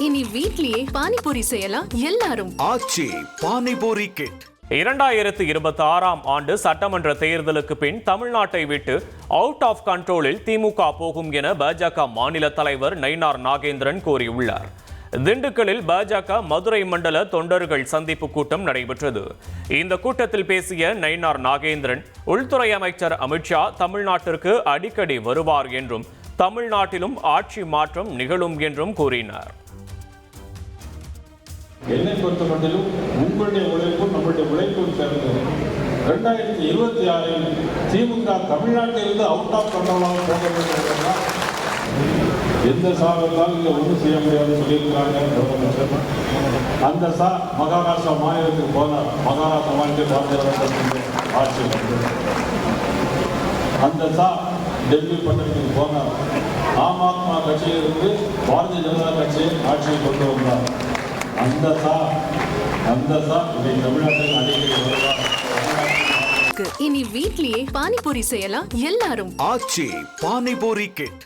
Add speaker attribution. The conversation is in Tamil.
Speaker 1: இனி வீட்லயே பானிபூரி செய்யலாம் எல்லாரும்.
Speaker 2: ஆச்சி பானிபூரி கிட்.
Speaker 3: 2026ஆம் ஆண்டு சட்டமன்ற தேர்தலுக்கு பின் தமிழ்நாட்டை விட்டு அவுட் ஆஃப் கண்ட்ரோலில் திமுக போகும் என பாஜக மாநில தலைவர் நயினார் நாகேந்திரன் கூறியுள்ளார். திண்டுக்கல்லில் பாஜக மதுரை மண்டல தொண்டர்கள் சந்திப்பு கூட்டம் நடைபெற்றது. இந்த கூட்டத்தில் பேசிய நயினார் நாகேந்திரன், உள்துறை அமைச்சர் அமித்ஷா தமிழ்நாட்டிற்கு அடிக்கடி வருவார் என்றும் தமிழ்நாட்டிலும் ஆட்சி மாற்றம் நிகழும் என்றும் கூறினார்.
Speaker 4: என்னை பொறுத்தமட்டிலும் உங்களுடைய உழைப்பும் நம்முடைய உழைப்பும் சேர்ந்து 2026இல் திமுக தமிழ்நாட்டிலிருந்து அவுட் ஆஃப் கண்ட்ரோலாக போக வேண்டும். எந்த சாவெல்லாம் இங்கே ஒன்றும் செய்ய முடியாதுன்னு சொல்லியிருக்கிறாங்க முதலமைச்சர். அந்த மகாராஷ்டிரா மாநிலத்துக்கு போனார். மகாராஷ்டிரா மாநிலத்தை பாரதிய ஆட்சி அந்த டெல்லி பட்டணத்துக்கு போனார். ஆம் ஆத்மா கட்சியிலிருந்து பாரதிய ஜனதா கட்சியை ஆட்சியை கொண்டு வந்தார். அந்த தமிழ்நாட்டில் அடிக்கடி வருவார்.
Speaker 1: இனி வீட்லயே பானிபூரி செய்யலாம் எல்லாரும்.
Speaker 2: ஆச்சி பானிபூரி கிட்.